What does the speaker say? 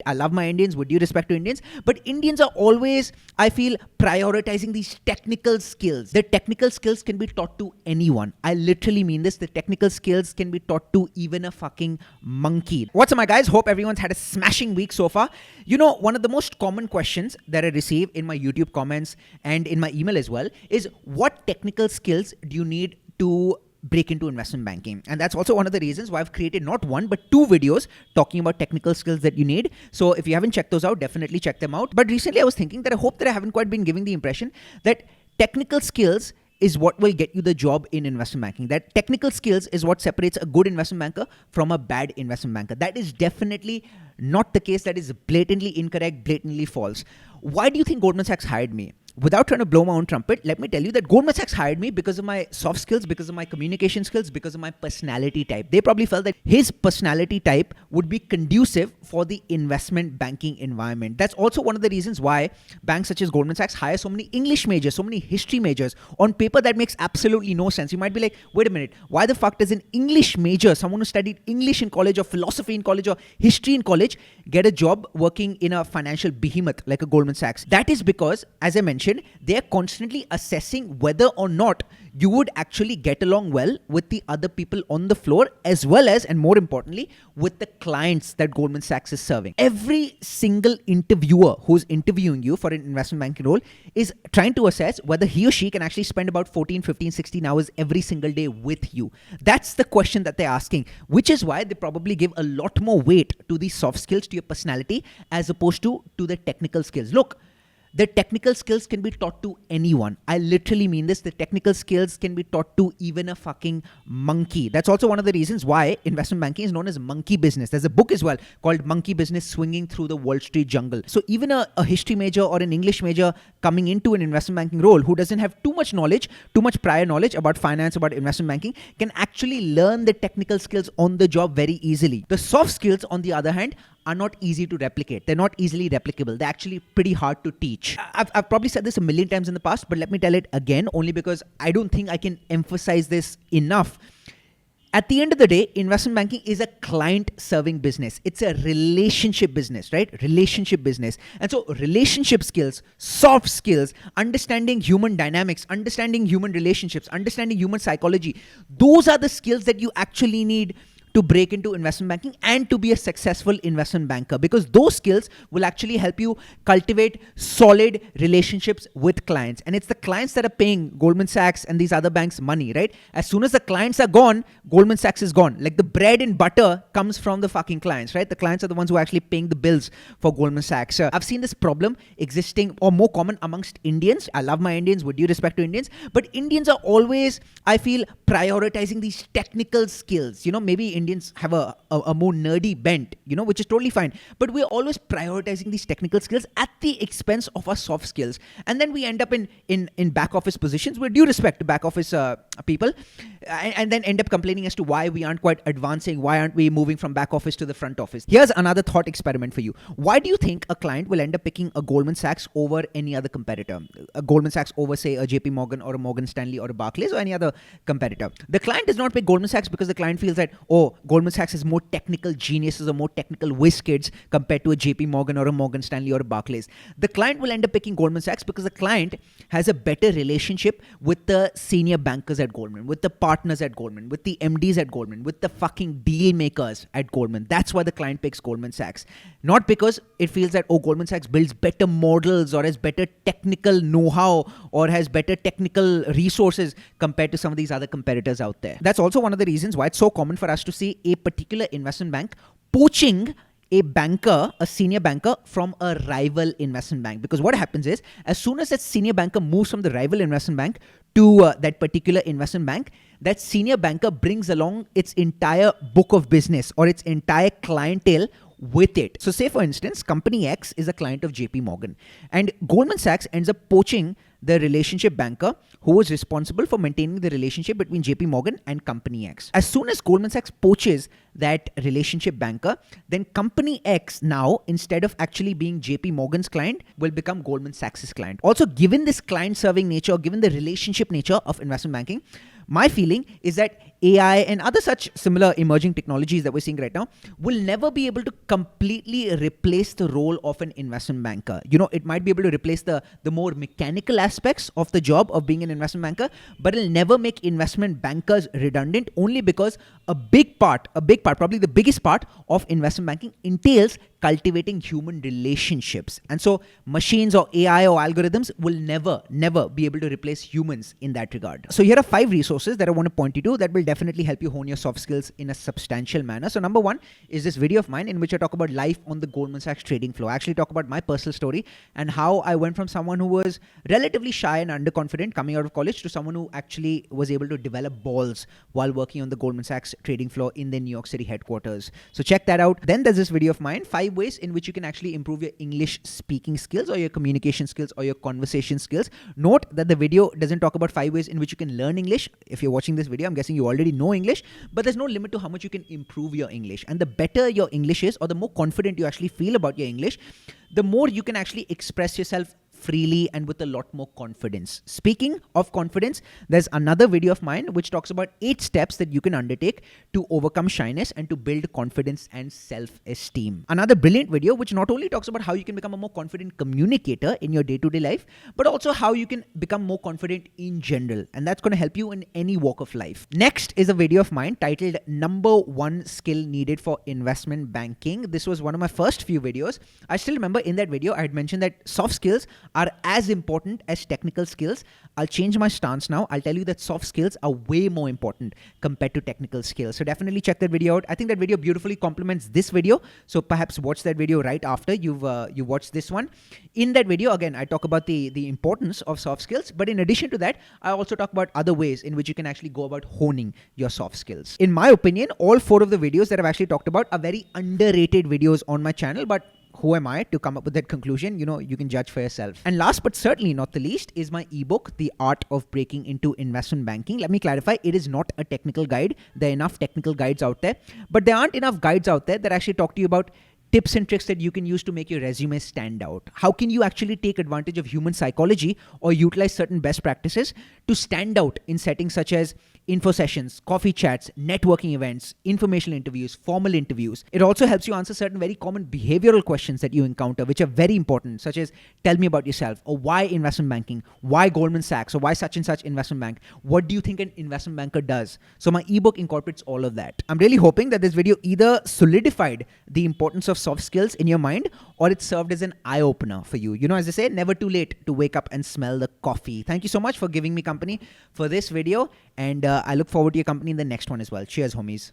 I love my Indians, with due respect to Indians, but Indians are always, I feel, prioritizing these technical skills. The technical skills can be taught to anyone. I literally mean this. The technical skills can be taught to even a fucking monkey. What's up, my guys? Hope everyone's had a smashing week so far. You know, one of the most common questions that I receive in my YouTube comments and in my email as well is, what technical skills do you need to break into investment banking? And that's also one of the reasons why I've created not one but two videos talking about technical skills that you need. So if you haven't checked those out, definitely check them out. But recently I was thinking that I hope that I haven't quite been giving the impression that technical skills is what will get you the job in investment banking. That technical skills is what separates a good investment banker from a bad investment banker. That is definitely not the case. That is blatantly incorrect, blatantly false. Why do you think Goldman Sachs hired me? Without trying to blow my own trumpet, let me tell you that Goldman Sachs hired me because of my soft skills, because of my communication skills, because of my personality type. They probably felt that his personality type would be conducive for the investment banking environment. That's also one of the reasons why banks such as Goldman Sachs hire so many English majors, so many history majors. On paper, that makes absolutely no sense. You might be like, wait a minute, why the fuck does an English major, someone who studied English in college or philosophy in college or history in college, get a job working in a financial behemoth like a Goldman Sachs? That is because, as I mentioned, they're constantly assessing whether or not you would actually get along well with the other people on the floor, as well as, and more importantly, with the clients that Goldman Sachs is serving. Every single interviewer who's interviewing you for an investment banking role is trying to assess whether he or she can actually spend about 14, 15, 16 hours every single day with you. That's the question that they're asking, which is why they probably give a lot more weight to the soft skills, to your personality, as opposed to the technical skills. Look, the technical skills can be taught to anyone. I literally mean this. The technical skills can be taught to even a fucking monkey. That's also one of the reasons why investment banking is known as monkey business. There's a book as well called Monkey Business: Swinging Through the Wall Street Jungle. So even a history major or an English major coming into an investment banking role who doesn't have too much knowledge, too much prior knowledge about finance, about investment banking, can actually learn the technical skills on the job very easily. The soft skills, on the other hand, are not easy to replicate. They're not easily replicable. They're actually pretty hard to teach. I've probably said this a million times in the past, but let me tell it again, only because I don't think I can emphasize this enough. At the end of the day, investment banking is a client-serving business. It's a relationship business, right? Relationship business. And so relationship skills, soft skills, understanding human dynamics, understanding human relationships, understanding human psychology, those are the skills that you actually need to break into investment banking and to be a successful investment banker, because those skills will actually help you cultivate solid relationships with clients. And it's the clients that are paying Goldman Sachs and these other banks money, right? As soon as the clients are gone, Goldman Sachs is gone. Like the bread and butter comes from the fucking clients, right? The clients are the ones who are actually paying the bills for Goldman Sachs. I've seen this problem existing or more common amongst Indians. I love my Indians, with due respect to Indians, but Indians are always, I feel, prioritizing these technical skills. You know, maybe Indians have a more nerdy bent, you know, which is totally fine. But we're always prioritizing these technical skills at the expense of our soft skills. And then we end up in back office positions, with due respect to back office people, and then end up complaining as to why we aren't quite advancing, why aren't we moving from back office to the front office. Here's another thought experiment for you. Why do you think a client will end up picking a Goldman Sachs over any other competitor? A Goldman Sachs over, say, a JP Morgan or a Morgan Stanley or a Barclays or any other competitor? The client does not pick Goldman Sachs because the client feels that, oh, Goldman Sachs has more technical geniuses or more technical whiz kids compared to a JP Morgan or a Morgan Stanley or a Barclays. The client will end up picking Goldman Sachs because the client has a better relationship with the senior bankers at Goldman, with the partners at Goldman, with the MDs at Goldman, with the fucking deal makers at Goldman. That's why the client picks Goldman Sachs. Not because it feels that, oh, Goldman Sachs builds better models or has better technical know-how or has better technical resources compared to some of these other competitors out there. That's also one of the reasons why it's so common for us to see a particular investment bank poaching a banker, a senior banker from a rival investment bank. Because what happens is, as soon as that senior banker moves from the rival investment bank to that particular investment bank, that senior banker brings along its entire book of business or its entire clientele with it. So say, for instance, company X is a client of JP Morgan, and Goldman Sachs ends up poaching the relationship banker who was responsible for maintaining the relationship between JP Morgan and Company X. As soon as Goldman Sachs poaches that relationship banker, then Company X now, instead of actually being JP Morgan's client, will become Goldman Sachs's client. Also, given this client-serving nature, given the relationship nature of investment banking, my feeling is that AI and other such similar emerging technologies that we're seeing right now will never be able to completely replace the role of an investment banker. It might be able to replace the more mechanical aspects of the job of being an investment banker, but it'll never make investment bankers redundant, only because a big part, probably the biggest part of investment banking entails cultivating human relationships. And so machines or AI or algorithms will never be able to replace humans in that regard. So here are 5 resources that I want to point you to that will definitely help you hone your soft skills in a substantial manner. So number 1 is this video of mine in which I talk about life on the Goldman Sachs trading floor. I actually talk about my personal story and how I went from someone who was relatively shy and underconfident coming out of college to someone who actually was able to develop balls while working on the Goldman Sachs trading floor in the New York City headquarters. So check that out. Then there's this video of mine, 5 ways in which you can actually improve your English speaking skills or your communication skills or your conversation skills. Note that the video doesn't talk about 5 ways in which you can learn English. If you're watching this video, I'm guessing you already know English, but there's no limit to how much you can improve your English. And the better your English is, or the more confident you actually feel about your English, the more you can actually express yourself freely and with a lot more confidence. Speaking of confidence, there's another video of mine which talks about 8 steps that you can undertake to overcome shyness and to build confidence and self-esteem. Another brilliant video which not only talks about how you can become a more confident communicator in your day-to-day life, but also how you can become more confident in general. And that's going to help you in any walk of life. Next is a video of mine titled Number 1 Skill Needed for Investment Banking. This was one of my first few videos. I still remember in that video, I had mentioned that soft skills are as important as technical skills. I'll change my stance now. I'll tell you that soft skills are way more important compared to technical skills. So definitely check that video out. I think that video beautifully complements this video. So perhaps watch that video right after you watch this one. In that video, again, I talk about the importance of soft skills. But in addition to that, I also talk about other ways in which you can actually go about honing your soft skills. In my opinion, all 4 of the videos that I've actually talked about are very underrated videos on my channel, but who am I to come up with that conclusion? You can judge for yourself. And last but certainly not the least is my ebook, The Art of Breaking into Investment Banking. Let me clarify, it is not a technical guide. There are enough technical guides out there, but there aren't enough guides out there that actually talk to you about tips and tricks that you can use to make your resume stand out. How can you actually take advantage of human psychology or utilize certain best practices to stand out in settings such as info sessions, coffee chats, networking events, informational interviews, formal interviews. It also helps you answer certain very common behavioral questions that you encounter, which are very important, such as tell me about yourself, or why investment banking, why Goldman Sachs, or why such and such investment bank, what do you think an investment banker does? So my ebook incorporates all of that. I'm really hoping that this video either solidified the importance of soft skills in your mind or it served as an eye-opener for you. As I say, never too late to wake up and smell the coffee. Thank you so much for giving me company for this video, and I look forward to your company in the next one as well. Cheers, homies.